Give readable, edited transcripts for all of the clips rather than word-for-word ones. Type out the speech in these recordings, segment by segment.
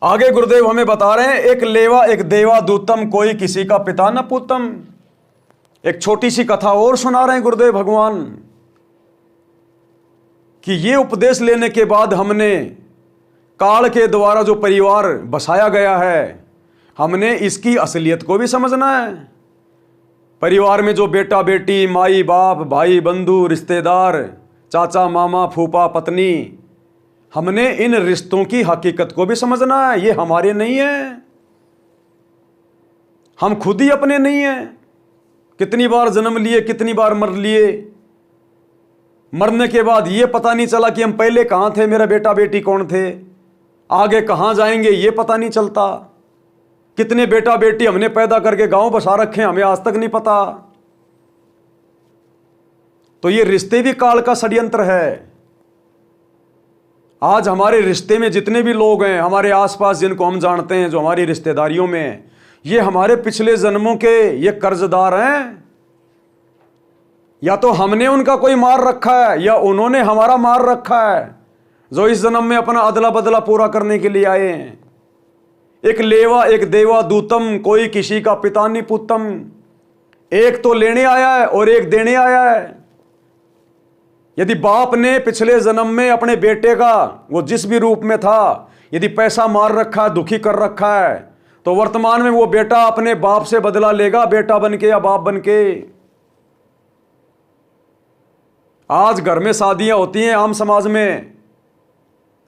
आगे गुरुदेव हमें बता रहे हैं, एक लेवा एक देवा दूतम, कोई किसी का पिता न पूतम। एक छोटी सी कथा और सुना रहे हैं गुरुदेव भगवान कि ये उपदेश लेने के बाद हमने काल के द्वारा जो परिवार बसाया गया है, हमने इसकी असलियत को भी समझना है। परिवार में जो बेटा बेटी, माई बाप, भाई बंधु, रिश्तेदार, चाचा मामा, फूफा पत्नी, हमने इन रिश्तों की हकीकत को भी समझना है। ये हमारे नहीं है, हम खुद ही अपने नहीं हैं। कितनी बार जन्म लिए, कितनी बार मर लिए। मरने के बाद ये पता नहीं चला कि हम पहले कहां थे, मेरा बेटा बेटी कौन थे, आगे कहां जाएंगे ये पता नहीं चलता। कितने बेटा बेटी हमने पैदा करके गांव बसा रखे हैं, हमें आज तक नहीं पता। तो ये रिश्ते भी काल का षड्यंत्र है। आज हमारे रिश्ते में जितने भी लोग हैं, हमारे आसपास जिनको हम जानते हैं, जो हमारी रिश्तेदारियों में, ये हमारे पिछले जन्मों के ये कर्जदार हैं। या तो हमने उनका कोई मार रखा है या उन्होंने हमारा मार रखा है, जो इस जन्म में अपना अदला बदला पूरा करने के लिए आए हैं। एक लेवा एक देवा दूतम, कोई किसी का पिता नहीं पुतम। एक तो लेने आया है और एक देने आया है। यदि बाप ने पिछले जन्म में अपने बेटे का, वो जिस भी रूप में था, यदि पैसा मार रखा है, दुखी कर रखा है, तो वर्तमान में वो बेटा अपने बाप से बदला लेगा, बेटा बन के या बाप बन के। आज घर में शादियां होती हैं, आम समाज में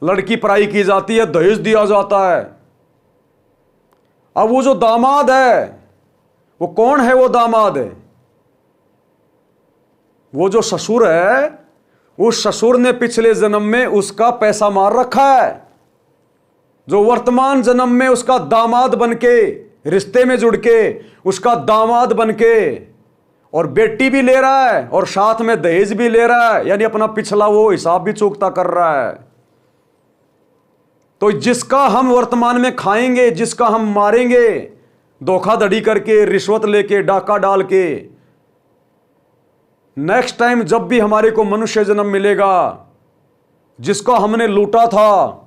लड़की पराई की जाती है, दहेज दिया जाता है। अब वो जो दामाद है, वो कौन है? वो दामाद है, वो जो ससुर है, उस ससुर ने पिछले जन्म में उसका पैसा मार रखा है, जो वर्तमान जन्म में उसका दामाद बनके, रिश्ते में जुड़ के उसका दामाद बनके, और बेटी भी ले रहा है और साथ में दहेज भी ले रहा है, यानी अपना पिछला वो हिसाब भी चूकता कर रहा है। तो जिसका हम वर्तमान में खाएंगे, जिसका हम मारेंगे, धोखाधड़ी करके, रिश्वत लेके, डाका डाल के, नेक्स्ट टाइम जब भी हमारे को मनुष्य जन्म मिलेगा, जिसका हमने लूटा था,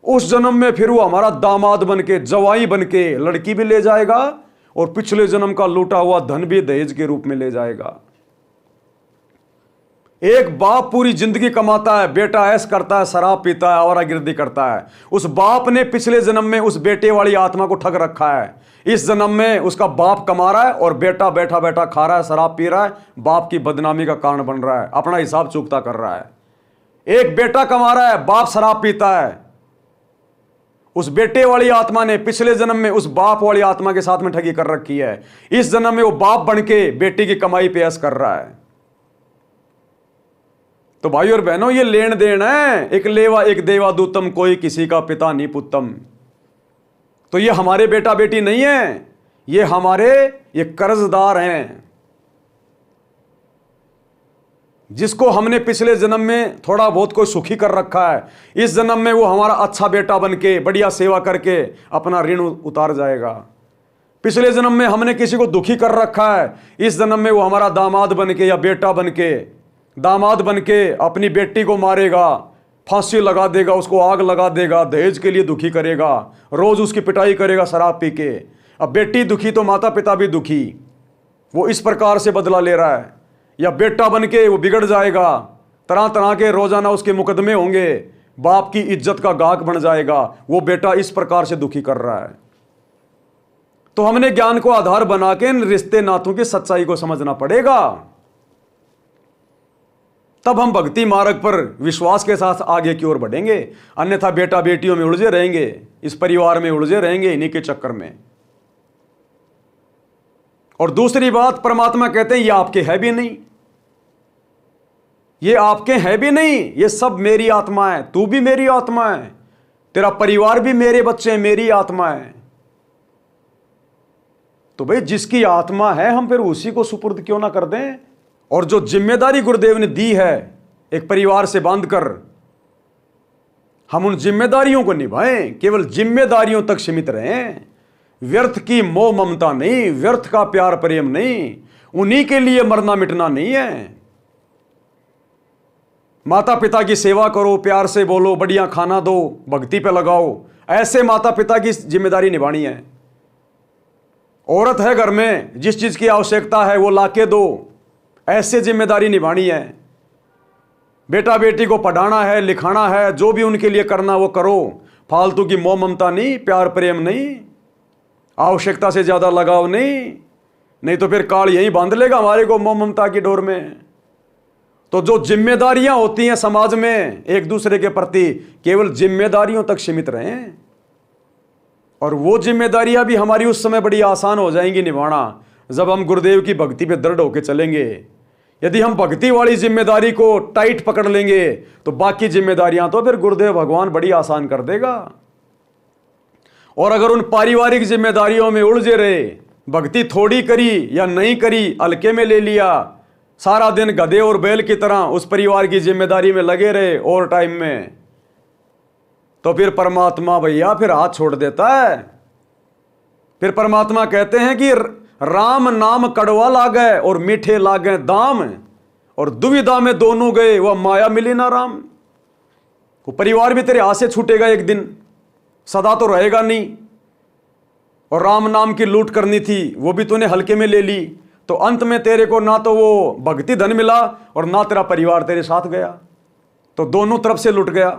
उस जन्म में फिर वो हमारा दामाद बनके, जवाई बनके लड़की भी ले जाएगा और पिछले जन्म का लूटा हुआ धन भी दहेज के रूप में ले जाएगा। एक बाप पूरी जिंदगी कमाता है, बेटा ऐश करता है, शराब पीता है, आवारागर्दी करता है। उस बाप ने पिछले जन्म में उस बेटे वाली आत्मा को ठग रखा है। इस जन्म में उसका बाप कमा रहा है और बेटा बैठा बैठा खा रहा है, शराब पी रहा है, बाप की बदनामी का कारण बन रहा है, अपना हिसाब चूकता कर रहा है। एक बेटा कमा रहा है, बाप शराब पीता है। उस बेटे वाली आत्मा ने पिछले जन्म में उस बाप वाली आत्मा के साथ में ठगी कर रखी है। इस जन्म में वो बाप बनके बेटी की कमाई पे ऐश कर रहा है। तो भाई और बहनों, ये लेन देन है। एक लेवा एक देवा दूतम, कोई किसी का पिता नहीं पुतम। तो ये हमारे बेटा बेटी नहीं है, ये हमारे ये कर्जदार हैं, जिसको हमने पिछले जन्म में थोड़ा बहुत कोई सुखी कर रखा है। इस जन्म में वो हमारा अच्छा बेटा बनके, बढ़िया सेवा करके अपना ऋण उतार जाएगा। पिछले जन्म में हमने किसी को दुखी कर रखा है, इस जन्म में वो हमारा दामाद बनके या बेटा बनके, दामाद बनके अपनी बेटी को मारेगा, फांसी लगा देगा, उसको आग लगा देगा, दहेज के लिए दुखी करेगा, रोज उसकी पिटाई करेगा शराब पी के। अब बेटी दुखी तो माता पिता भी दुखी, वो इस प्रकार से बदला ले रहा है। या बेटा बनके वो बिगड़ जाएगा, तरह तरह के रोजाना उसके मुकदमे होंगे, बाप की इज्जत का गाहक बन जाएगा, वो बेटा इस प्रकार से दुखी कर रहा है। तो हमने ज्ञान को आधार बना के इन रिश्ते नातों की सच्चाई को समझना पड़ेगा, तब हम भक्ति मार्ग पर विश्वास के साथ आगे की ओर बढ़ेंगे। अन्यथा बेटा बेटियों में उलझे रहेंगे, इस परिवार में उलझे रहेंगे, इन्हीं के चक्कर में। और दूसरी बात, परमात्मा कहते हैं ये आपके है भी नहीं, ये आपके है भी नहीं, ये सब मेरी आत्मा है, तू भी मेरी आत्मा है, तेरा परिवार भी मेरे बच्चे मेरी आत्मा है। तो भाई जिसकी आत्मा है, हम फिर उसी को सुपुर्द क्यों ना कर दें। और जो जिम्मेदारी गुरुदेव ने दी है एक परिवार से बांधकर, हम उन जिम्मेदारियों को निभाएं, केवल जिम्मेदारियों तक सीमित रहें। व्यर्थ की मोह ममता नहीं, व्यर्थ का प्यार प्रेम नहीं, उन्हीं के लिए मरना मिटना नहीं है। माता पिता की सेवा करो, प्यार से बोलो, बढ़िया खाना दो, भक्ति पे लगाओ। ऐसे माता पिता की जिम्मेदारी निभानी है। औरत है घर में, जिस चीज़ की आवश्यकता है वो लाके दो, ऐसे जिम्मेदारी निभानी है। बेटा बेटी को पढ़ाना है, लिखाना है, जो भी उनके लिए करना वो करो। फालतू की मोह ममता नहीं, प्यार प्रेम नहीं, आवश्यकता से ज़्यादा लगाव नहीं तो फिर काल यहीं बांध लेगा हमारे को मोह ममता की डोर में। तो जो जिम्मेदारियां होती हैं समाज में एक दूसरे के प्रति, केवल जिम्मेदारियों तक सीमित रहें, और वो जिम्मेदारियां भी हमारी उस समय बड़ी आसान हो जाएंगी निभाना जब हम गुरुदेव की भक्ति पे दृढ़ होकर चलेंगे। यदि हम भक्ति वाली जिम्मेदारी को टाइट पकड़ लेंगे तो बाकी जिम्मेदारियां तो फिर गुरुदेव भगवान बड़ी आसान कर देगा। और अगर उन पारिवारिक जिम्मेदारियों में उलझे रहे, भक्ति थोड़ी करी या नहीं करी, हल्के में ले लिया, सारा दिन गधे और बैल की तरह उस परिवार की जिम्मेदारी में लगे रहे ओवर टाइम में, तो फिर परमात्मा भैया फिर हाथ छोड़ देता है। फिर परमात्मा कहते हैं कि राम नाम कड़वा लागे और मीठे लागे दाम, और दुविधा में दोनों गए वह माया मिली ना राम। वो परिवार भी तेरे हाथ से छूटेगा एक दिन, सदा तो रहेगा नहीं। और राम नाम की लूट करनी थी वो भी तूने हल्के में ले ली, तो अंत में तेरे को ना तो वो भक्ति धन मिला और ना तेरा परिवार तेरे साथ गया, तो दोनों तरफ से लुट गया।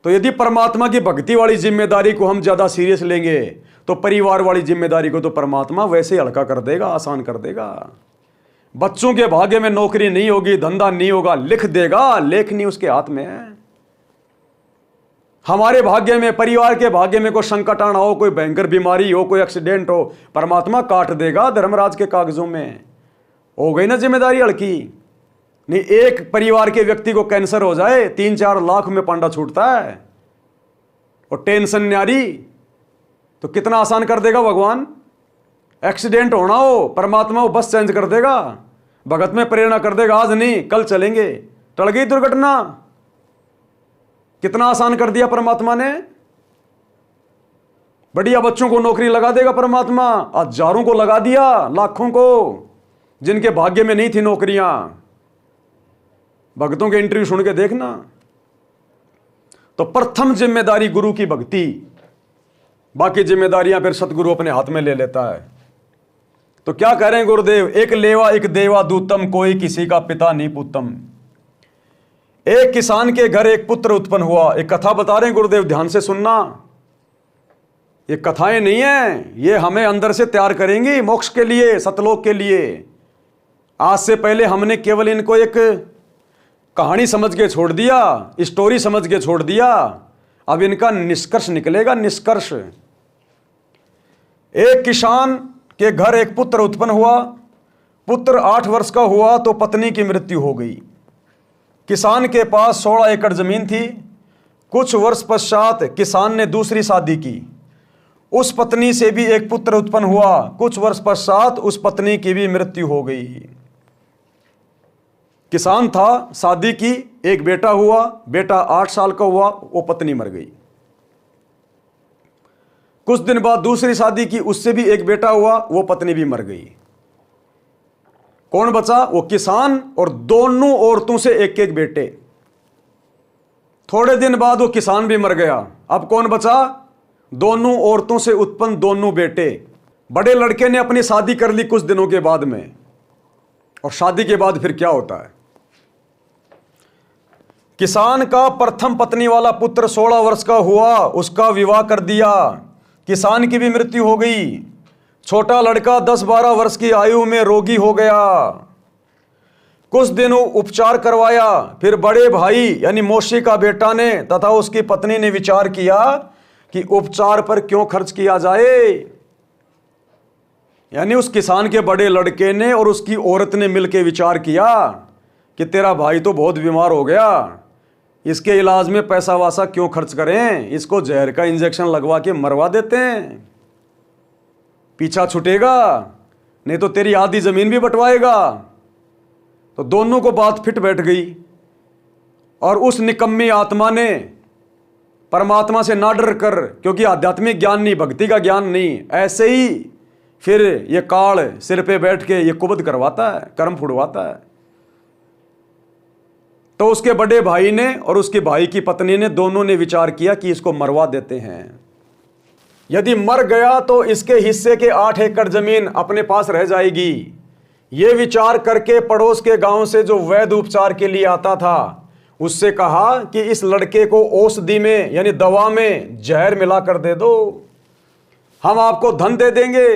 तो यदि परमात्मा की भक्ति वाली जिम्मेदारी को हम ज़्यादा सीरियस लेंगे तो परिवार वाली जिम्मेदारी को तो परमात्मा वैसे ही हल्का कर देगा, आसान कर देगा। बच्चों के भाग्य में नौकरी नहीं होगी, धंधा नहीं होगा, लिख देगा, लेखनी उसके हाथ में है। हमारे भाग्य में, परिवार के भाग्य में कोई संकट आना हो, कोई भयंकर बीमारी हो, कोई एक्सीडेंट हो, परमात्मा काट देगा धर्मराज के कागजों में। हो गई ना जिम्मेदारी हल्की। नहीं, एक परिवार के व्यक्ति को कैंसर हो जाए 3-4 लाख में पांडा छूटता है, और टेंशन न्यारी, तो कितना आसान कर देगा भगवान। एक्सीडेंट होना हो, परमात्मा वो बस चेंज कर देगा, भगत में प्रेरणा कर देगा, आज नहीं कल चलेंगे, टल गई दुर्घटना। कितना आसान कर दिया परमात्मा ने। बढ़िया बच्चों को नौकरी लगा देगा परमात्मा, हजारों को लगा दिया, लाखों को, जिनके भाग्य में नहीं थी नौकरियां। भक्तों के इंटरव्यू सुन के देखना। तो प्रथम जिम्मेदारी गुरु की भक्ति, बाकी जिम्मेदारियां फिर सतगुरु अपने हाथ में ले लेता है। तो क्या कह रहे हैं गुरुदेव, एक लेवा एक देवा दूतम, कोई किसी का पिता नहीं पुतम। एक किसान के घर एक पुत्र उत्पन्न हुआ। एक कथा बता रहे हैं गुरुदेव, ध्यान से सुनना। ये कथाएं नहीं है, ये हमें अंदर से तैयार करेंगी मोक्ष के लिए, सतलोक के लिए। आज से पहले हमने केवल इनको एक कहानी समझ के छोड़ दिया, स्टोरी समझ के छोड़ दिया। अब इनका निष्कर्ष निकलेगा, निष्कर्ष। एक किसान के घर एक पुत्र उत्पन्न हुआ। पुत्र 8 वर्ष का हुआ तो पत्नी की मृत्यु हो गई। किसान के पास 16 एकड़ जमीन थी। कुछ वर्ष पश्चात किसान ने दूसरी शादी की। उस पत्नी से भी एक पुत्र उत्पन्न हुआ। कुछ वर्ष पश्चात उस पत्नी की भी मृत्यु हो गई। किसान था, शादी की, एक बेटा हुआ, बेटा 8 साल का हुआ, वो पत्नी मर गई। कुछ दिन बाद दूसरी शादी की, उससे भी एक बेटा हुआ, वो पत्नी भी मर गई। कौन बचा? वो किसान और दोनों औरतों से एक एक बेटे। थोड़े दिन बाद वो किसान भी मर गया। अब कौन बचा? दोनों औरतों से उत्पन्न दोनों बेटे। बड़े लड़के ने अपनी शादी कर ली कुछ दिनों के बाद में। और शादी के बाद फिर क्या होता है? किसान का प्रथम पत्नी वाला पुत्र 16 वर्ष का हुआ, उसका विवाह कर दिया। किसान की भी मृत्यु हो गई। छोटा लड़का 10-12 वर्ष की आयु में रोगी हो गया। कुछ दिनों उपचार करवाया। फिर बड़े भाई यानी मौसी का बेटा ने तथा उसकी पत्नी ने विचार किया कि उपचार पर क्यों खर्च किया जाए। यानी उस किसान के बड़े लड़के ने और उसकी औरत ने मिलकर विचार किया कि तेरा भाई तो बहुत बीमार हो गया, इसके इलाज में पैसा वासा क्यों खर्च करें, इसको जहर का इंजेक्शन लगवा के मरवा देते हैं, पीछा छूटेगा, नहीं तो तेरी आधी जमीन भी बंटवाएगा। तो दोनों को बात फिट बैठ गई। और उस निकम्मी आत्मा ने परमात्मा से ना डर कर, क्योंकि आध्यात्मिक ज्ञान नहीं, भक्ति का ज्ञान नहीं, ऐसे ही फिर ये काल सिर पे बैठ के ये कुबद करवाता है, कर्म फुड़वाता है। तो उसके बड़े भाई ने और उसके भाई की पत्नी ने दोनों ने विचार किया कि इसको मरवा देते हैं। यदि मर गया तो इसके हिस्से के 8 एकड़ जमीन अपने पास रह जाएगी। यह विचार करके पड़ोस के गांव से जो वैद्य उपचार के लिए आता था उससे कहा कि इस लड़के को औषधि में यानी दवा में जहर मिला कर दे दो, हम आपको धन दे देंगे।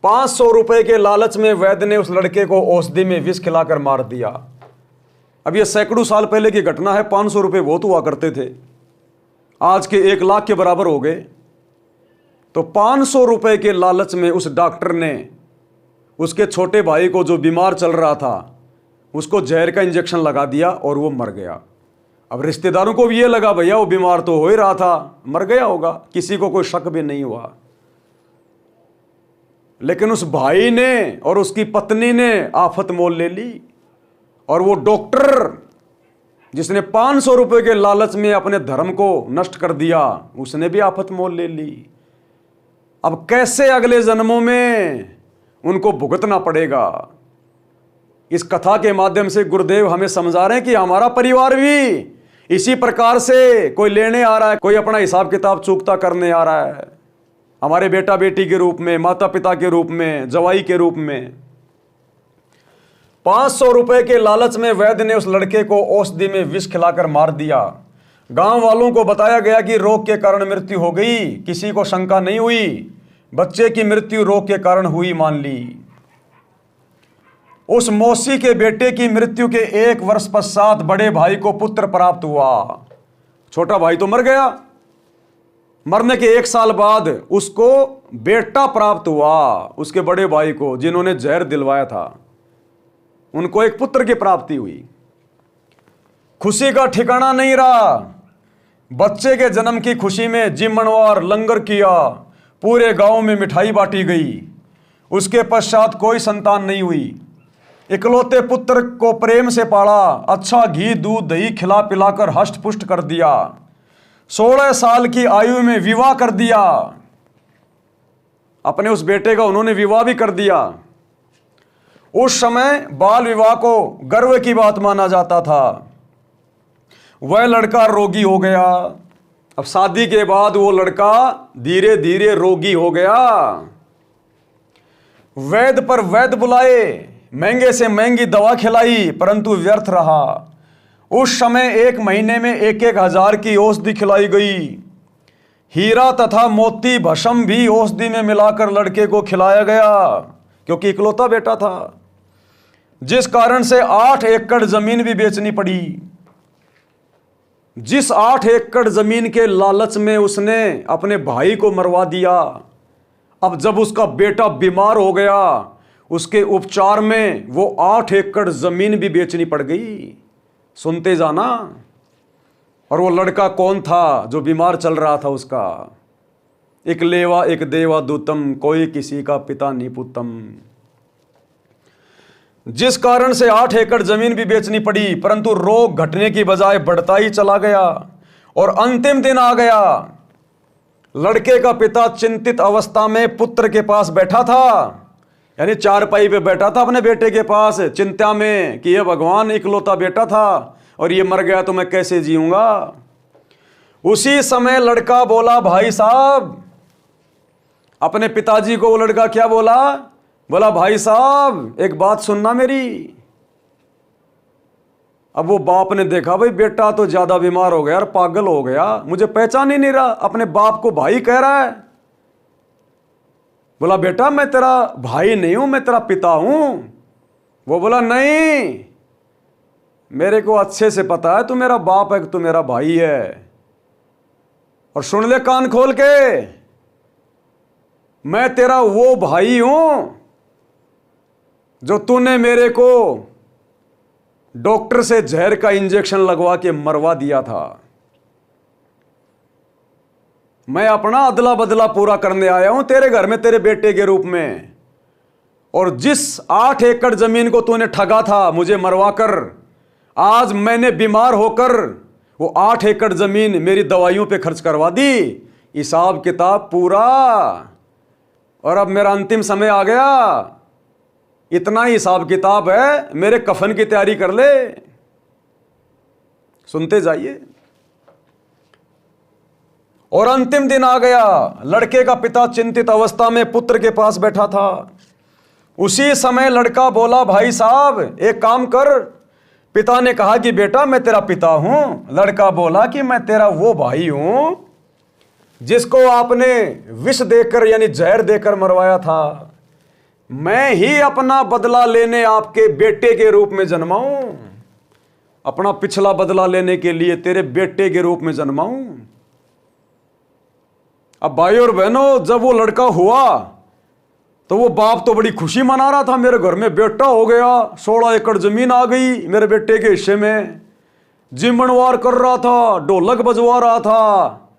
500 रुपए के लालच में वैद्य ने उस लड़के को औषधि में विष खिलाकर मार दिया। अब यह सैकड़ों साल पहले की घटना है। 500 रुपए बहुत हुआ करते थे, आज के 1 लाख के बराबर हो गए। तो 500 रुपए के लालच में उस डॉक्टर ने उसके छोटे भाई को, जो बीमार चल रहा था, उसको जहर का इंजेक्शन लगा दिया और वो मर गया। अब रिश्तेदारों को भी ये लगा भैया वो बीमार तो हो ही रहा था, मर गया होगा, किसी को कोई शक भी नहीं हुआ। लेकिन उस भाई ने और उसकी पत्नी ने आफत मोल ले ली, और वो डॉक्टर जिसने 500 रुपए के लालच में अपने धर्म को नष्ट कर दिया, उसने भी आफत मोल ले ली। अब कैसे अगले जन्मों में उनको भुगतना पड़ेगा। इस कथा के माध्यम से गुरुदेव हमें समझा रहे हैं कि हमारा परिवार भी इसी प्रकार से कोई लेने आ रहा है, कोई अपना हिसाब किताब चूकता करने आ रहा है, हमारे बेटा बेटी के रूप में, माता पिता के रूप में, जवाई के रूप में। 500 रुपए के लालच में वैद्य ने उस लड़के को औषधि में विष खिलाकर मार दिया। गांव वालों को बताया गया कि रोग के कारण मृत्यु हो गई, किसी को शंका नहीं हुई, बच्चे की मृत्यु रोग के कारण हुई मान ली। उस मौसी के बेटे की मृत्यु के 1 वर्ष पश्चात बड़े भाई को पुत्र प्राप्त हुआ। छोटा भाई तो मर गया, मरने के 1 साल बाद उसको बेटा प्राप्त हुआ। उसके बड़े भाई को, जिन्होंने जहर दिलवाया था, उनको एक पुत्र की प्राप्ति हुई। खुशी का ठिकाना नहीं रहा। बच्चे के जन्म की खुशी में जिमणवार लंगर किया, पूरे गांव में मिठाई बांटी गई। उसके पश्चात कोई संतान नहीं हुई। इकलौते पुत्र को प्रेम से पाला, अच्छा घी दूध दही खिला पिलाकर हष्ट पुष्ट कर दिया। 16 साल की आयु में विवाह कर दिया। अपने उस बेटे का उन्होंने विवाह भी कर दिया। उस समय बाल विवाह को गर्व की बात माना जाता था। वह लड़का रोगी हो गया। अब शादी के बाद वो लड़का धीरे धीरे रोगी हो गया। वैद्य पर वैद्य बुलाए, महंगे से महंगी दवा खिलाई, परंतु व्यर्थ रहा। उस समय 1 महीने में 1-1 हजार की औषधि खिलाई गई। हीरा तथा मोती भस्म भी औषधि में मिलाकर लड़के को खिलाया गया, क्योंकि इकलौता बेटा था, जिस कारण से 8 एकड़ जमीन भी बेचनी पड़ी। जिस 8 एकड़ जमीन के लालच में उसने अपने भाई को मरवा दिया, अब जब उसका बेटा बीमार हो गया, उसके उपचार में वो 8 एकड़ जमीन भी बेचनी पड़ गई। सुनते जाना। और वो लड़का कौन था जो बीमार चल रहा था उसका? एक लेवा एक देवा दूतम, कोई किसी का पिता निपुतम। जिस कारण से 8 एकड़ जमीन भी बेचनी पड़ी, परंतु रोग घटने की बजाय बढ़ता ही चला गया। और अंतिम दिन आ गया। लड़के का पिता चिंतित अवस्था में पुत्र के पास बैठा था, यानी चारपाई पे बैठा था अपने बेटे के पास, चिंता में कि ये भगवान इकलौता बेटा था और ये मर गया तो मैं कैसे जीऊंगा। उसी समय लड़का बोला, भाई साहब, अपने पिताजी को वो लड़का क्या बोला? बोला, भाई साहब एक बात सुनना मेरी। अब वो बाप ने देखा, भाई बेटा तो ज्यादा बीमार हो गया और पागल हो गया, मुझे पहचान ही नहीं रहा, अपने बाप को भाई कह रहा है। बोला, बेटा मैं तेरा भाई नहीं हूं, मैं तेरा पिता हूं। वो बोला, नहीं, मेरे को अच्छे से पता है तू मेरा बाप है, तू मेरा भाई है। और सुन ले कान खोल के, मैं तेरा वो भाई हूं जो तूने मेरे को डॉक्टर से जहर का इंजेक्शन लगवा के मरवा दिया था। मैं अपना अदला बदला पूरा करने आया हूं तेरे घर में तेरे बेटे के रूप में। और जिस 8 एकड़ जमीन को तूने ठगा था मुझे मरवा कर, आज मैंने बीमार होकर वो 8 एकड़ जमीन मेरी दवाइयों पे खर्च करवा दी, हिसाब किताब पूरा। और अब मेरा अंतिम समय आ गया, इतना ही हिसाब किताब है, मेरे कफन की तैयारी कर ले। सुनते जाइए। और अंतिम दिन आ गया। लड़के का पिता चिंतित अवस्था में पुत्र के पास बैठा था। उसी समय लड़का बोला, भाई साहब एक काम कर। पिता ने कहा कि बेटा मैं तेरा पिता हूं। लड़का बोला कि मैं तेरा वो भाई हूं जिसको आपने विष देकर यानी जहर देकर मरवाया था। मैं ही अपना बदला लेने आपके बेटे के रूप में जन्मा हूं। अपना पिछला बदला लेने के लिए तेरे बेटे के रूप में जन्मा हूं। अब भाई और बहनों, जब वो लड़का हुआ तो वो बाप तो बड़ी खुशी मना रहा था, मेरे घर में बेटा हो गया, 16 एकड़ जमीन आ गई मेरे बेटे के हिस्से में। जिम्मनवार कर रहा था, ढोलक बजवा रहा था,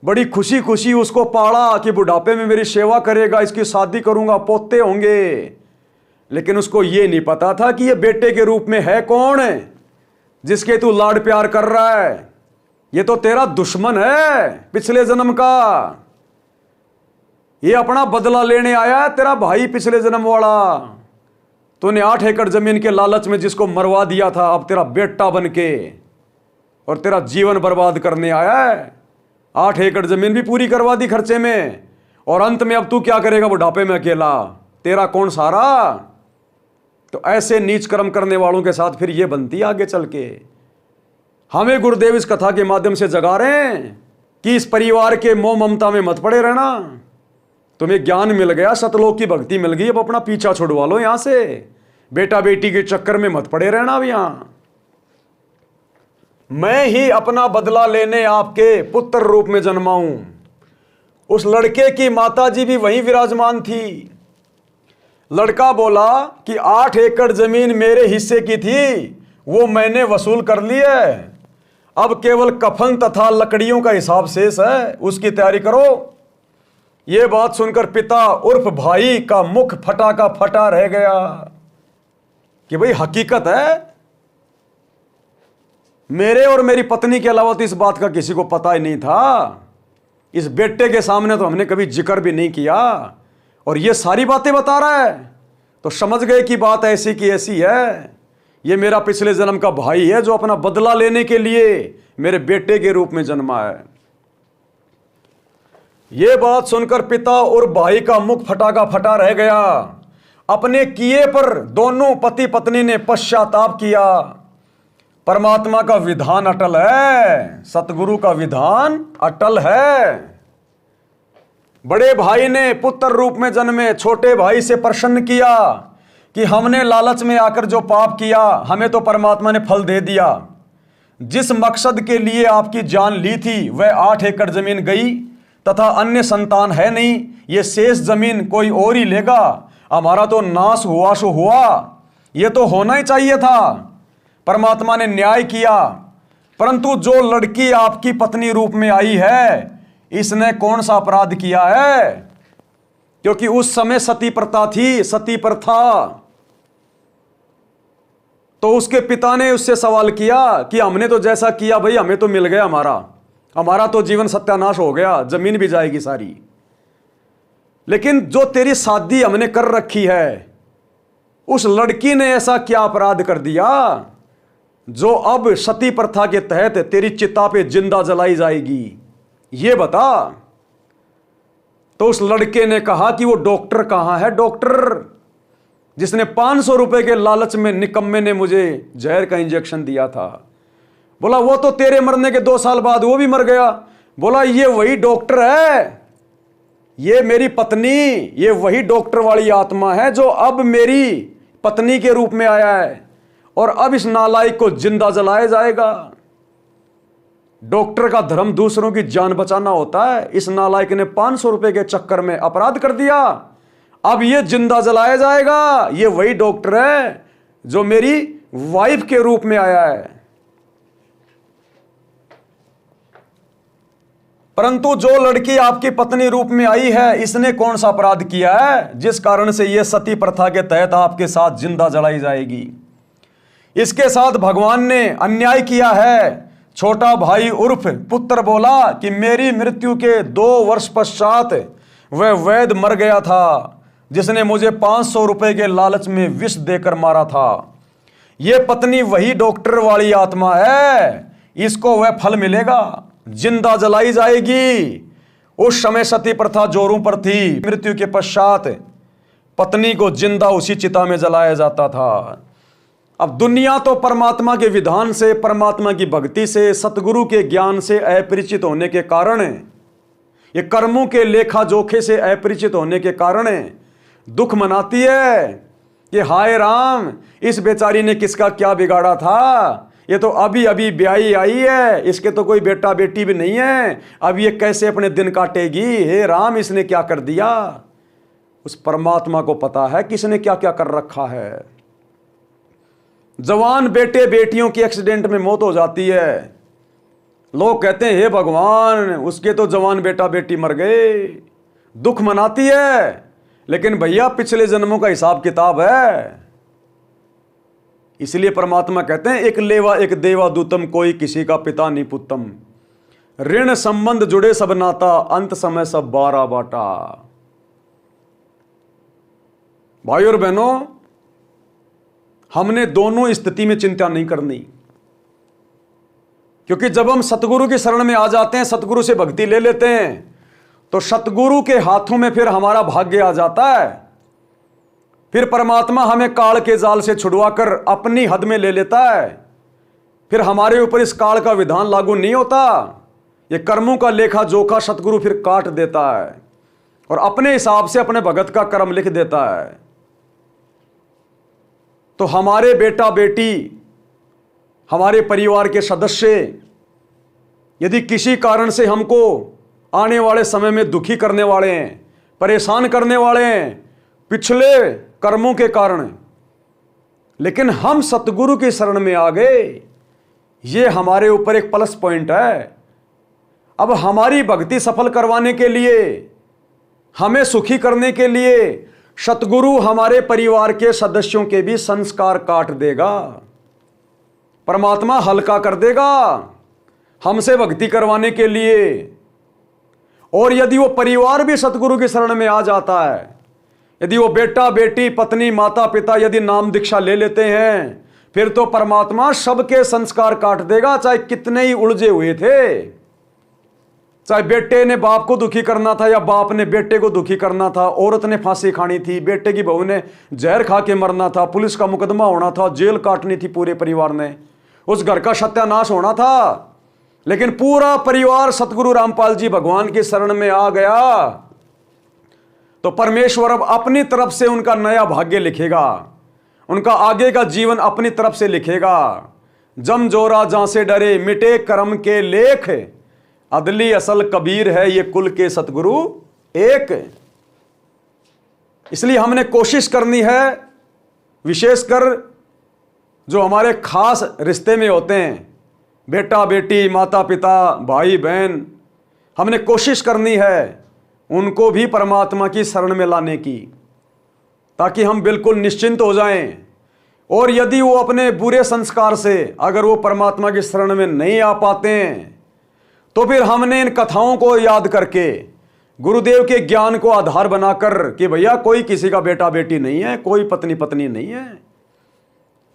बड़ी खुशी खुशी उसको पाला कि बुढ़ापे में मेरी सेवा करेगा, इसकी शादी करूंगा, पोते होंगे। लेकिन उसको ये नहीं पता था कि ये बेटे के रूप में है कौन है जिसके तू लाड प्यार कर रहा है। ये तो तेरा दुश्मन है पिछले जन्म का। ये अपना बदला लेने आया है, तेरा भाई पिछले जन्म वाला। तूने 8 एकड़ जमीन के लालच में जिसको मरवा दिया था, अब तेरा बेटा बन के और तेरा जीवन बर्बाद करने आया है। 8 एकड़ जमीन भी पूरी करवा दी खर्चे में, और अंत में अब तू क्या करेगा बुढ़ापे में अकेला? तेरा कौन सहारा? तो ऐसे नीच कर्म करने वालों के साथ फिर ये बनती आगे चल के। हमें गुरुदेव इस कथा के माध्यम से जगा रहे हैं कि इस परिवार के मोह ममता में मत पड़े रहना। तुम्हें ज्ञान मिल गया, सतलोक की भक्ति मिल गई, अब अपना पीछा छुड़वा लो यहां से। बेटा बेटी के चक्कर में मत पड़े रहना। अब यहां मैं ही अपना बदला लेने आपके पुत्र रूप में जन्मा हूं। उस लड़के की माताजी भी वहीं विराजमान थी। लड़का बोला कि 8 एकड़ जमीन मेरे हिस्से की थी, वो मैंने वसूल कर ली है। अब केवल कफन तथा लकड़ियों का हिसाब शेष है, उसकी तैयारी करो। यह बात सुनकर पिता उर्फ भाई का मुख फटा का फटा रह गया कि भाई हकीकत है। मेरे और मेरी पत्नी के अलावा तो इस बात का किसी को पता ही नहीं था। इस बेटे के सामने तो हमने कभी जिक्र भी नहीं किया, और ये सारी बातें बता रहा है। तो समझ गए कि बात ऐसी की ऐसी है। ये मेरा पिछले जन्म का भाई है जो अपना बदला लेने के लिए मेरे बेटे के रूप में जन्मा है। यह बात सुनकर पिता और भाई का मुख फटा का फटा रह गया। अपने किए पर दोनों पति पत्नी ने पश्चाताप किया। परमात्मा का विधान अटल है, सतगुरु का विधान अटल है। बड़े भाई ने पुत्र रूप में जन्मे छोटे भाई से प्रसन्न किया कि हमने लालच में आकर जो पाप किया, हमें तो परमात्मा ने फल दे दिया। जिस मकसद के लिए आपकी जान ली थी वह 8 एकड़ जमीन गई, तथा अन्य संतान है नहीं। ये शेष जमीन कोई और ही लेगा। हमारा तो नाश हुआ सो हुआ, ये तो होना ही चाहिए था। परमात्मा ने न्याय किया। परंतु जो लड़की आपकी पत्नी रूप में आई है, इसने कौन सा अपराध किया है? क्योंकि उस समय सती प्रथा थी, सती प्रथा। तो उसके पिता ने उससे सवाल किया कि हमने तो जैसा किया भाई, हमें तो मिल गया, हमारा तो जीवन सत्यानाश हो गया, जमीन भी जाएगी सारी। लेकिन जो तेरी शादी हमने कर रखी है, उस लड़की ने ऐसा क्या अपराध कर दिया जो अब सती प्रथा के तहत तेरी चिता पे जिंदा जलाई जाएगी? ये बता। तो उस लड़के ने कहा कि वो डॉक्टर कहां है, डॉक्टर जिसने 500 रुपए के लालच में निकम्मे ने मुझे जहर का इंजेक्शन दिया था। बोला वो तो तेरे मरने के 2 साल बाद वो भी मर गया। बोला ये वही डॉक्टर है, ये मेरी पत्नी, ये वही डॉक्टर वाली आत्मा है जो अब मेरी पत्नी के रूप में आया है, और अब इस नालायक को जिंदा जलाया जाएगा। डॉक्टर का धर्म दूसरों की जान बचाना होता है। इस नालायक ने 500 रुपए के चक्कर में अपराध कर दिया, अब ये जिंदा जलाया जाएगा। ये वही डॉक्टर है जो मेरी वाइफ के रूप में आया है। परंतु जो लड़की आपकी पत्नी रूप में आई है, इसने कौन सा अपराध किया है जिस कारण से यह सती प्रथा के तहत आपके साथ जिंदा जलाई जाएगी? इसके साथ भगवान ने अन्याय किया है। छोटा भाई उर्फ पुत्र बोला कि मेरी मृत्यु के 2 वर्ष पश्चात वह वैद्य मर गया था जिसने मुझे 500 रुपए के लालच में विष देकर मारा था। यह पत्नी वही डॉक्टर वाली आत्मा है, इसको वह फल मिलेगा, जिंदा जलाई जाएगी। उस समय सती प्रथा जोरों पर थी। मृत्यु के पश्चात पत्नी को जिंदा उसी चिता में जलाया जाता था। अब दुनिया तो परमात्मा के विधान से, परमात्मा की भक्ति से, सतगुरु के ज्ञान से अपरिचित होने के कारण, ये कर्मों के लेखा जोखे से अपरिचित होने के कारण दुख मनाती है कि हाय राम, इस बेचारी ने किसका क्या बिगाड़ा था, ये तो अभी अभी ब्याही आई है, इसके तो कोई बेटा बेटी भी नहीं है, अब ये कैसे अपने दिन काटेगी, हे राम इसने क्या कर दिया। उस परमात्मा को पता है किसने क्या क्या कर रखा है। जवान बेटे बेटियों की एक्सीडेंट में मौत हो जाती है, लोग कहते हैं हे भगवान उसके तो जवान बेटा बेटी मर गए, दुख मनाती है। लेकिन भैया पिछले जन्मों का हिसाब किताब है। इसलिए परमात्मा कहते हैं एक लेवा एक देवा दूतम, कोई किसी का पिता नहीं पुत्तम, ऋण संबंध जुड़े सब नाता, अंत समय सब बारा बाटा। भाई और बहनों, हमने दोनों स्थिति में चिंता नहीं करनी, क्योंकि जब हम सतगुरु की शरण में आ जाते हैं, सतगुरु से भक्ति ले लेते हैं, तो सतगुरु के हाथों में फिर हमारा भाग्य आ जाता है। फिर परमात्मा हमें काल के जाल से छुड़वाकर अपनी हद में ले लेता है। फिर हमारे ऊपर इस काल का विधान लागू नहीं होता। ये कर्मों का लेखा जोखा सतगुरु फिर काट देता है और अपने हिसाब से अपने भगत का कर्म लिख देता है। तो हमारे बेटा बेटी, हमारे परिवार के सदस्य यदि किसी कारण से हमको आने वाले समय में दुखी करने वाले हैं, परेशान करने वाले हैं पिछले कर्मों के कारण, लेकिन हम सतगुरु की शरण में आ गए, ये हमारे ऊपर एक प्लस पॉइंट है। अब हमारी भक्ति सफल करवाने के लिए, हमें सुखी करने के लिए सतगुरु हमारे परिवार के सदस्यों के भी संस्कार काट देगा, परमात्मा हल्का कर देगा हमसे भक्ति करवाने के लिए। और यदि वो परिवार भी सतगुरु की शरण में आ जाता है, यदि वो बेटा बेटी पत्नी माता पिता यदि नाम दीक्षा ले लेते हैं, फिर तो परमात्मा सबके संस्कार काट देगा, चाहे कितने ही उलझे हुए थे। चाहे बेटे ने बाप को दुखी करना था या बाप ने बेटे को दुखी करना था, औरत ने फांसी खानी थी, बेटे की बहू ने जहर खा के मरना था, पुलिस का मुकदमा होना था, जेल काटनी थी पूरे परिवार ने, उस घर का सत्यानाश होना था। लेकिन पूरा परिवार सतगुरु रामपाल जी भगवान की शरण में आ गया, तो परमेश्वर अब अपनी तरफ से उनका नया भाग्य लिखेगा, उनका आगे का जीवन अपनी तरफ से लिखेगा। जम जोरा जहां से डरे, मिटे कर्म के लेख, अदली असल कबीर है ये कुल के सतगुरु एक। इसलिए हमने कोशिश करनी है, विशेषकर जो हमारे खास रिश्ते में होते हैं, बेटा बेटी माता पिता भाई बहन, हमने कोशिश करनी है उनको भी परमात्मा की शरण में लाने की, ताकि हम बिल्कुल निश्चिंत हो जाएं। और यदि वो अपने बुरे संस्कार से अगर वो परमात्मा की शरण में नहीं आ पाते हैं, तो फिर हमने इन कथाओं को याद करके गुरुदेव के ज्ञान को आधार बनाकर कि भैया कोई किसी का बेटा बेटी नहीं है, कोई पत्नी पत्नी नहीं है,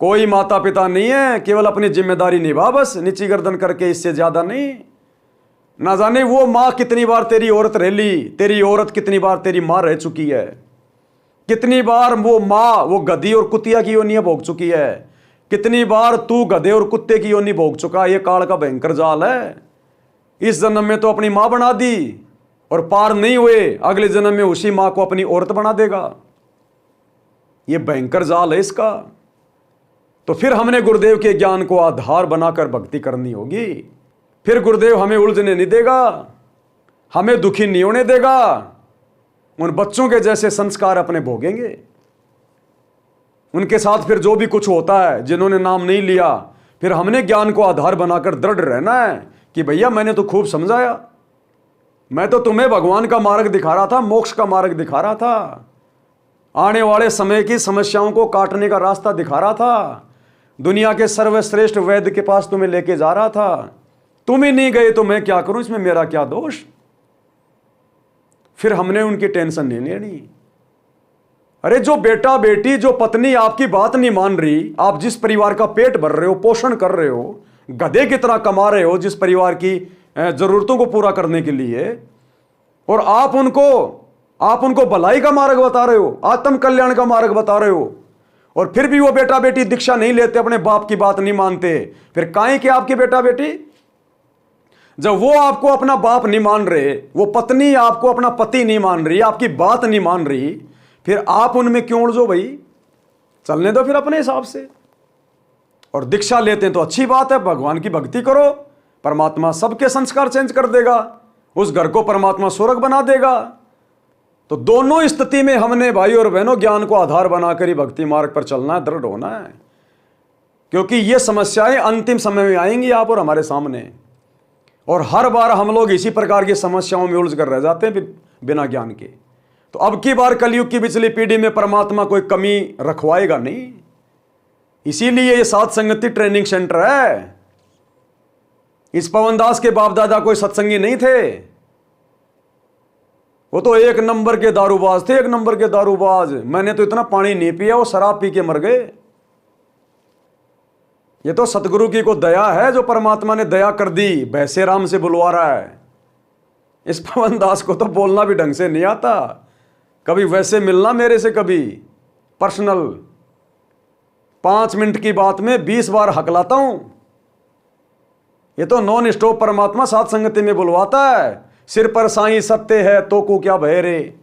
कोई माता पिता नहीं है, केवल अपनी जिम्मेदारी निभा बस, नीची गर्दन करके, इससे ज्यादा नहीं। ना जाने वो माँ कितनी बार तेरी औरत रह ली, तेरी औरत कितनी बार तेरी माँ रह चुकी है, कितनी बार वो माँ वो गधी और कुतिया की योनियां भोग चुकी है, कितनी बार तू गधे और कुत्ते की योनि भोग चुका। ये काल का भयंकर जाल है। इस जन्म में तो अपनी माँ बना दी और पार नहीं हुए, अगले जन्म में उसी माँ को अपनी औरत बना देगा। ये भयंकर जाल है इसका। तो फिर हमने गुरुदेव के ज्ञान को आधार बनाकर भक्ति करनी होगी। फिर गुरुदेव हमें उलझने नहीं देगा, हमें दुखी नहीं होने देगा, उन बच्चों के जैसे संस्कार अपने भोगेंगे। उनके साथ फिर जो भी कुछ होता है, जिन्होंने नाम नहीं लिया, फिर हमने ज्ञान को आधार बनाकर दृढ़ रहना है कि भैया मैंने तो खूब समझाया, मैं तो तुम्हें भगवान का मार्ग दिखा रहा था, मोक्ष का मार्ग दिखा रहा था, आने वाले समय की समस्याओं को काटने का रास्ता दिखा रहा था, दुनिया के सर्वश्रेष्ठ वैद्य के पास तुम्हें लेके जा रहा था, तुम ही नहीं गए तो मैं क्या करूं, इसमें मेरा क्या दोष। फिर हमने उनकी टेंशन नहीं लेनी। अरे जो बेटा बेटी जो पत्नी आपकी बात नहीं मान रही, आप जिस परिवार का पेट भर रहे हो पोषण कर रहे हो, गधे की तरह कमा रहे हो जिस परिवार की जरूरतों को पूरा करने के लिए, और आप उनको भलाई का मार्ग बता रहे हो, आत्म कल्याण का मार्ग बता रहे हो, और फिर भी वो बेटा बेटी दीक्षा नहीं लेते, अपने बाप की बात नहीं मानते। फिर काहे कि आपके बेटा बेटी, जब वो आपको अपना बाप नहीं मान रहे, वो पत्नी आपको अपना पति नहीं मान रही, आपकी बात नहीं मान रही, फिर आप उनमें क्यों उलझो भाई? चलने दो फिर अपने हिसाब से। और दीक्षा लेते हैं तो अच्छी बात है, भगवान की भक्ति करो, परमात्मा सबके संस्कार चेंज कर देगा, उस घर को परमात्मा स्वर्ग बना देगा। तो दोनों स्थिति में हमने भाई और बहनों ज्ञान को आधार बनाकर ही भक्ति मार्ग पर चलना है, दृढ़ होना है, क्योंकि ये समस्याएं अंतिम समय में आएंगी आप और हमारे सामने, और हर बार हम लोग इसी प्रकार की समस्याओं में उलझ कर रह जाते हैं बिना ज्ञान के। तो अब की बार कलयुग की पिछली पीढ़ी में परमात्मा कोई कमी रखवाएगा नहीं, इसीलिए ये साध संगति ट्रेनिंग सेंटर है। इस पवनदास के बाप दादा कोई सत्संगी नहीं थे, वो तो एक नंबर के दारूबाज थे, एक नंबर के दारूबाज। मैंने तो इतना पानी नहीं पिया, वो शराब पी के मर गए। ये तो सतगुरु की को दया है, जो परमात्मा ने दया कर दी, भैसे राम से बुलवा रहा है। इस पवनदास को तो बोलना भी ढंग से नहीं आता, कभी वैसे मिलना मेरे से, कभी पर्सनल 5 मिनट की बात में 20 बार हकलाता हूं। ये तो नॉन स्टॉप परमात्मा साथ संगति में बुलवाता है। सिर पर साईं सत्य है तो को क्या भय रे।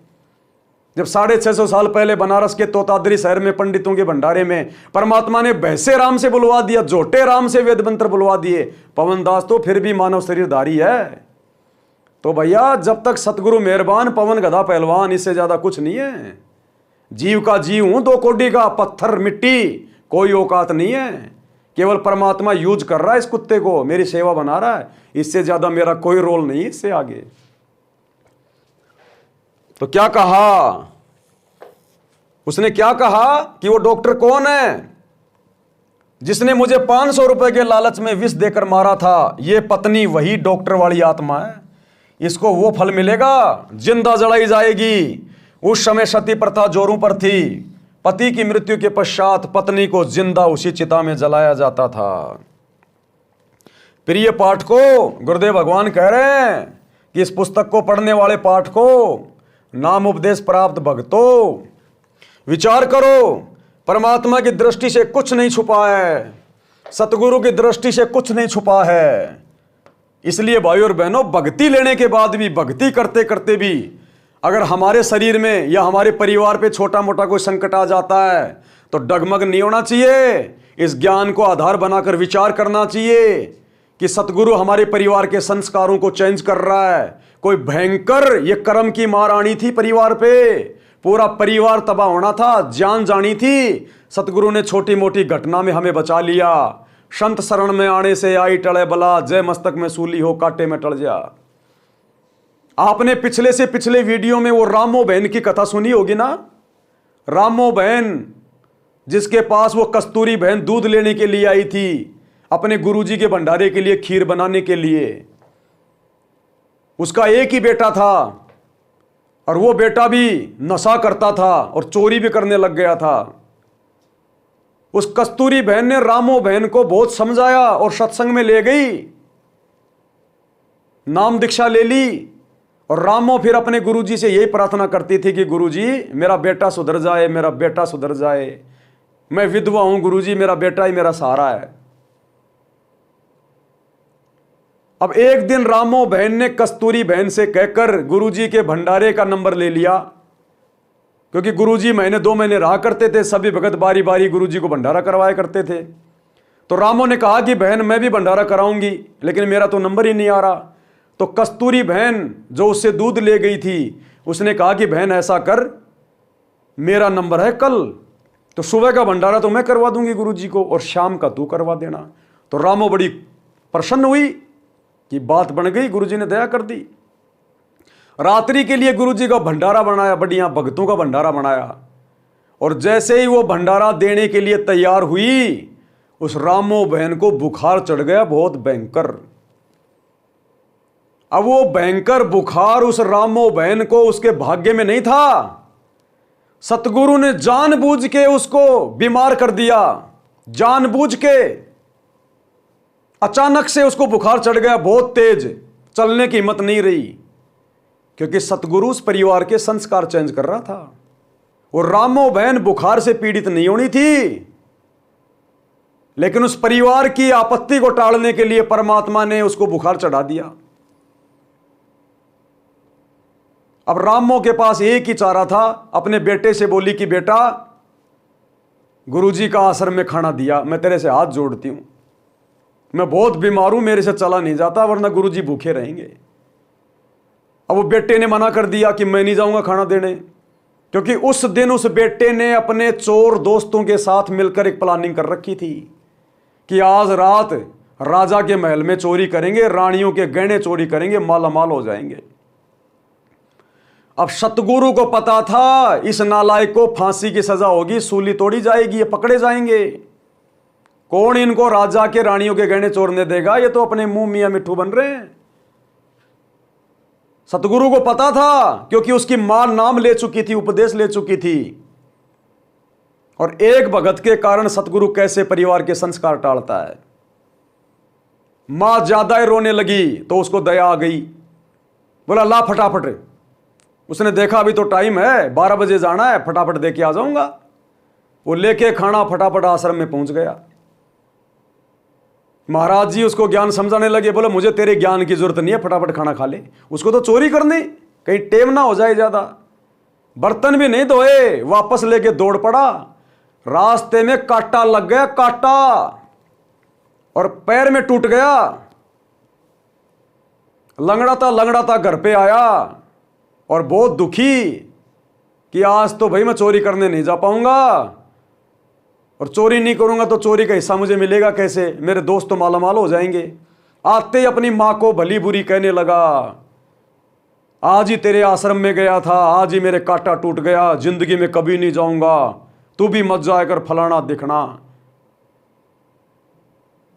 जब 650 साल पहले बनारस के तोताद्री शहर में पंडितों के भंडारे में परमात्मा ने भैसे राम से बुलवा दिया, झोटे राम से वेद मंत्र बुलवा दिए, पवनदास तो फिर भी मानव शरीरधारी है। तो भैया जब तक सतगुरु मेहरबान, पवन गधा पहलवान, इससे ज्यादा कुछ नहीं है। जीव का जीव हूं, 2 कोड़ी का पत्थर मिट्टी, कोई औकात नहीं है। केवल परमात्मा यूज कर रहा है इस कुत्ते को, मेरी सेवा बना रहा है, इससे ज्यादा मेरा कोई रोल नहीं, इससे आगे। तो क्या कहा उसने, क्या कहा कि वो डॉक्टर कौन है जिसने मुझे 500 रुपए के लालच में विष देकर मारा था? ये पत्नी वही डॉक्टर वाली आत्मा है, इसको वो फल मिलेगा, जिंदा जलाई जाएगी। उस समय सती प्रथा जोरों पर थी, पति की मृत्यु के पश्चात पत्नी को जिंदा उसी चिता में जलाया जाता था। प्रिय पाठकों, गुरुदेव भगवान कह रहे हैं कि इस पुस्तक को पढ़ने वाले पाठकों, नाम उपदेश प्राप्त भक्तों, विचार करो, परमात्मा की दृष्टि से कुछ नहीं छुपा है, सतगुरु की दृष्टि से कुछ नहीं छुपा है। इसलिए भाई और बहनों, भक्ति लेने के बाद भी, भक्ति करते करते भी अगर हमारे शरीर में या हमारे परिवार पे छोटा मोटा कोई संकट आ जाता है तो डगमग नहीं होना चाहिए। इस ज्ञान को आधार बनाकर विचार करना चाहिए कि सतगुरु हमारे परिवार के संस्कारों को चेंज कर रहा है। कोई भयंकर ये कर्म की मार आनी थी परिवार पे, पूरा परिवार तबाह होना था, जान जानी थी। सतगुरु ने छोटी मोटी घटना में हमें बचा लिया। संत शरण में आने से आई टले बला, जय मस्तक में सूली हो कांटे में टल जा। आपने पिछले से पिछले वीडियो में वो रामो बहन की कथा सुनी होगी ना। रामो बहन जिसके पास वो कस्तूरी बहन दूध लेने के लिए आई थी, अपने गुरुजी के भंडारे के लिए खीर बनाने के लिए। उसका एक ही बेटा था और वो बेटा भी नशा करता था और चोरी भी करने लग गया था। उस कस्तूरी बहन ने रामो बहन को बहुत समझाया और सत्संग में ले गई, नाम दीक्षा ले ली। और रामो फिर अपने गुरुजी से यही प्रार्थना करती थी कि गुरुजी मेरा बेटा सुधर जाए, मेरा बेटा सुधर जाए, मैं विधवा हूं गुरुजी, मेरा बेटा ही मेरा सहारा है। अब एक दिन रामो बहन ने कस्तूरी बहन से कहकर गुरुजी के भंडारे का नंबर ले लिया, क्योंकि गुरुजी महीने 2 महीने रहा करते थे, सभी भगत बारी बारी गुरुजी को भंडारा करवाया करते थे। तो रामो ने कहा कि बहन मैं भी भंडारा कराऊंगी, लेकिन मेरा तो नंबर ही नहीं आ रहा। तो कस्तूरी बहन जो उससे दूध ले गई थी, उसने कहा कि बहन ऐसा कर, मेरा नंबर है कल, तो सुबह का भंडारा तो मैं करवा दूंगी गुरुजी को और शाम का तू करवा देना। तो रामो बड़ी प्रसन्न हुई कि बात बन गई, गुरुजी ने दया कर दी। रात्रि के लिए गुरुजी का भंडारा बनाया, बढ़िया भक्तों का भंडारा बनाया। और जैसे ही वो भंडारा देने के लिए तैयार हुई, उस रामो बहन को बुखार चढ़ गया, बहुत भयंकर। अब वो भयंकर बुखार उस रामो बहन को उसके भाग्य में नहीं था। सतगुरु ने जानबूझ के उसको बीमार कर दिया, जानबूझ के। अचानक से उसको बुखार चढ़ गया, बहुत तेज, चलने की हिम्मत नहीं रही, क्योंकि सतगुरु उस परिवार के संस्कार चेंज कर रहा था। और रामो बहन बुखार से पीड़ित नहीं होनी थी, लेकिन उस परिवार की आपत्ति को टालने के लिए परमात्मा ने उसको बुखार चढ़ा दिया। अब रामो के पास एक ही चारा था, अपने बेटे से बोली कि बेटा, गुरुजी का आश्रम में खाना दिया, मैं तेरे से हाथ जोड़ती हूं, मैं बहुत बीमार हूं, मेरे से चला नहीं जाता, वरना गुरुजी भूखे रहेंगे। अब वो बेटे ने मना कर दिया कि मैं नहीं जाऊंगा खाना देने, क्योंकि उस दिन उस बेटे ने अपने चोर दोस्तों के साथ मिलकर एक प्लानिंग कर रखी थी कि आज रात राजा के महल में चोरी करेंगे, रानियों के गहने चोरी करेंगे, मालामाल हो जाएंगे। अब सतगुरु को पता था इस नालायक को फांसी की सजा होगी, सूली तोड़ी जाएगी, ये पकड़े जाएंगे। कौन इनको राजा के रानियों के गहने चोरने देगा, ये तो अपने मुंह मियां मिट्ठू बन रहे हैं। सतगुरु को पता था, क्योंकि उसकी मां नाम ले चुकी थी, उपदेश ले चुकी थी। और एक भगत के कारण सतगुरु कैसे परिवार के संस्कार टालता है। मां ज्यादा ही रोने लगी तो उसको दया आ गई, बोला ला फटाफट। उसने देखा अभी तो टाइम है, 12 बजे जाना है, फटाफट दे के आ जाऊंगा। वो लेके खाना फटाफट आश्रम में पहुंच गया। महाराज जी उसको ज्ञान समझाने लगे, बोले मुझे तेरे ज्ञान की जरूरत नहीं है, फटाफट खाना खा ले। उसको तो चोरी करनी, कहीं टेम ना हो जाए ज्यादा। बर्तन भी नहीं धोए, वापस लेके दौड़ पड़ा। रास्ते में कांटा लग गया, कांटा, और पैर में टूट गया। लंगड़ाता घर पे आया और बहुत दुखी कि आज तो भाई मैं चोरी करने नहीं जा पाऊंगा, और चोरी नहीं करूंगा तो चोरी का हिस्सा मुझे मिलेगा कैसे, मेरे दोस्त तो मालामाल हो जाएंगे। आते ही अपनी मां को भली बुरी कहने लगा, आज ही तेरे आश्रम में गया था, आज ही मेरे कांटा टूट गया, जिंदगी में कभी नहीं जाऊंगा, तू भी मत जाया कर, फलाना दिखना।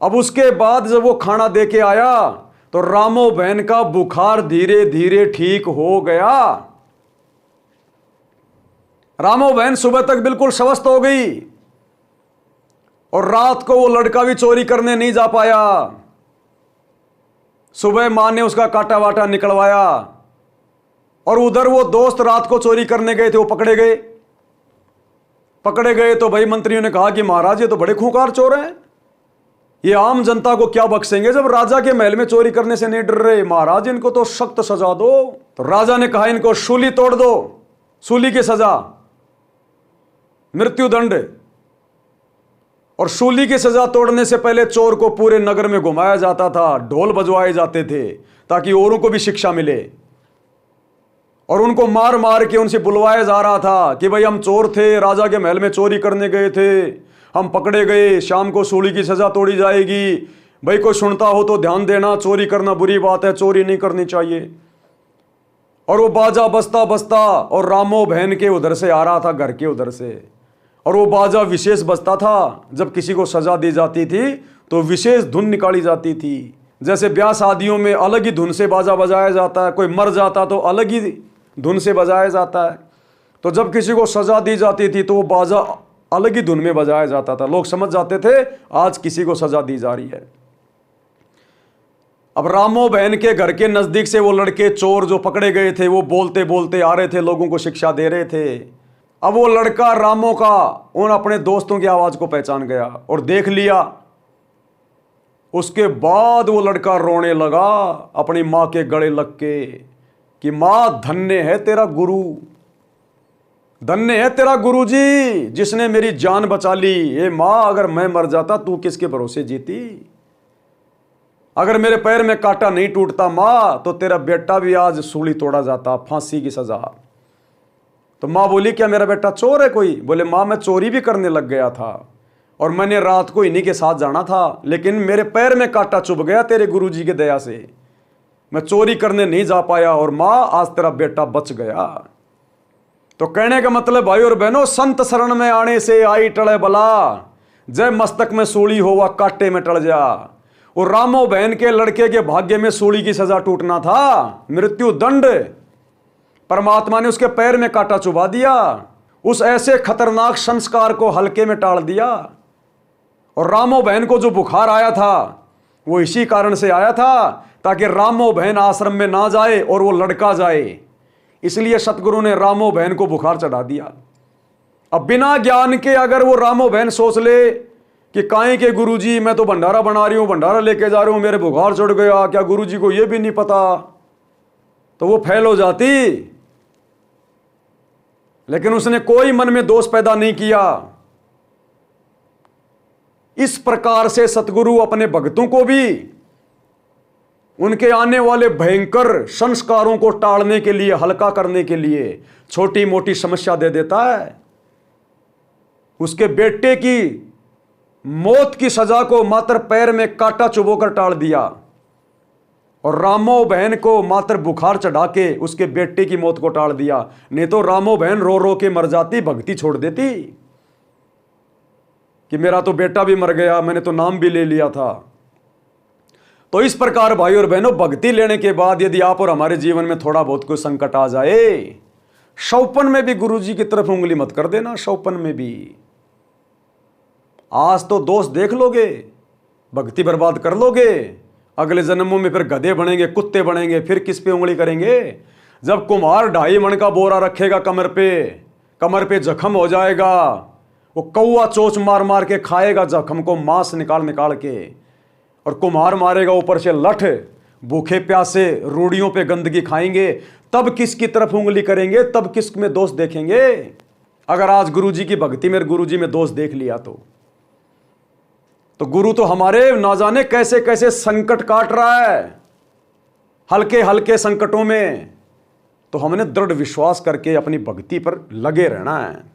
अब उसके बाद जब वो खाना दे के आया तो रामो बहन का बुखार धीरे धीरे ठीक हो गया। रामो बहन सुबह तक बिल्कुल स्वस्थ हो गई, और रात को वो लड़का भी चोरी करने नहीं जा पाया। सुबह मां ने उसका कांटा वाटा निकलवाया, और उधर वो दोस्त रात को चोरी करने गए थे, वो पकड़े गए तो भाई मंत्रियों ने कहा कि महाराज ये तो बड़े खूंखार चोर हैं, ये आम जनता को क्या बख्शेंगे जब राजा के महल में चोरी करने से नहीं डर रहे, महाराज इनको तो सख्त सजा दो। तो राजा ने कहा इनको सूली तोड़ दो, सूली की सजा, मृत्युदंड। और सूली की सजा तोड़ने से पहले चोर को पूरे नगर में घुमाया जाता था, ढोल बजवाए जाते थे ताकि औरों को भी शिक्षा मिले, और उनको मार मार के उनसे बुलवाया जा रहा था कि भाई हम चोर थे, राजा के महल में चोरी करने गए थे, हम पकड़े गए, शाम को सूली की सजा तोड़ी जाएगी, भाई कोई सुनता हो तो ध्यान देना, चोरी करना बुरी बात है, चोरी नहीं करनी चाहिए। और वो बाजा बजता बजता और रामो बहन के उधर से आ रहा था, घर के उधर से, और वो बाजा विशेष बजता था। जब किसी को सजा दी जाती थी तो विशेष धुन निकाली जाती थी, जैसे ब्याह शादियों में अलग ही धुन से बाजा बजाया जाता है, कोई मर जाता तो अलग ही धुन से बजाया जाता है। तो जब किसी को सजा दी जाती थी तो वो बाजा अलग ही धुन में बजाया जाता था, लोग समझ जाते थे आज किसी को सजा दी जा रही है। अब रामो बहन के घर के नजदीक से वो लड़के चोर जो पकड़े गए थे वो बोलते बोलते आ रहे थे, लोगों को शिक्षा दे रहे थे। अब वो लड़का रामो का उन अपने दोस्तों की आवाज को पहचान गया और देख लिया। उसके बाद वो लड़का रोने लगा अपनी मां के गले लग के कि मां धन्य है तेरा गुरु, धन्य है तेरा गुरुजी जिसने मेरी जान बचा ली। ये मां अगर मैं मर जाता तू किसके भरोसे जीती, अगर मेरे पैर में कांटा नहीं टूटता मां तो तेरा बेटा भी आज सूली तोड़ा जाता, फांसी की सजा। तो मां बोली क्या मेरा बेटा चोर है कोई? बोले मां मैं चोरी भी करने लग गया था और मैंने रात को इन्हीं के साथ जाना था, लेकिन मेरे पैर में कांटा चुभ गया तेरे गुरुजी के दया से, मैं चोरी करने नहीं जा पाया और मां आज तेरा बेटा बच गया। तो कहने का मतलब भाई और बहनों, संत शरण में आने से आई टले बला, जय मस्तक में सूली हो व कांटे में टल जा। और रामो बहन के लड़के के भाग्य में सूली की सजा टूटना था, मृत्यु दंड। परमात्मा ने उसके पैर में कांटा चुभा दिया, उस ऐसे खतरनाक संस्कार को हल्के में टाल दिया। और रामो बहन को जो बुखार आया था वो इसी कारण से आया था ताकि रामो बहन आश्रम में ना जाए और वो लड़का जाए। इसलिए सतगुरु ने रामो बहन को बुखार चढ़ा दिया। अब बिना ज्ञान के अगर वो रामो बहन सोच ले कि काहे के गुरुजी मैं तो भंडारा बना रही हूं, भंडारा लेके जा रही हूं, मेरे बुखार चढ़ गया, क्या गुरुजी को ये भी नहीं पता, तो वो फेल हो जाती। लेकिन उसने कोई मन में दोष पैदा नहीं किया। इस प्रकार से सतगुरु अपने भक्तों को भी उनके आने वाले भयंकर संस्कारों को टालने के लिए, हल्का करने के लिए छोटी मोटी समस्या दे देता है। उसके बेटे की मौत की सजा को मात्र पैर में कांटा चुभोकर टाल दिया और रामो बहन को मात्र बुखार चढ़ा के उसके बेटे की मौत को टाल दिया। नहीं तो रामो बहन रो रो के मर जाती, भक्ति छोड़ देती कि मेरा तो बेटा भी मर गया, मैंने तो नाम भी ले लिया था। तो इस प्रकार भाई और बहनों, भक्ति लेने के बाद यदि आप और हमारे जीवन में थोड़ा बहुत कोई संकट आ जाए, शौपन में भी गुरुजी की तरफ उंगली मत कर देना। शौपन में भी आज तो दोष देख लोगे, भक्ति बर्बाद कर लोगे, अगले जन्मों में फिर गधे बनेंगे, कुत्ते बनेंगे, फिर किस पे उंगली करेंगे। जब कुम्हार 2.5 मन का बोरा रखेगा कमर पे जख्म हो जाएगा, वो कौवा चोंच मार मार के खाएगा जख्म को, मांस निकाल निकाल के, और कुम्हार मारेगा ऊपर से लठ, भूखे प्यासे रूढ़ियों पे गंदगी खाएंगे, तब किसकी तरफ उंगली करेंगे, तब किस में दोष देखेंगे। अगर आज गुरुजी की भक्ति में, गुरुजी में दोष देख लिया तो गुरु तो हमारे ना जाने कैसे कैसे संकट काट रहा है, हल्के हल्के संकटों में। तो हमने दृढ़ विश्वास करके अपनी भक्ति पर लगे रहना है।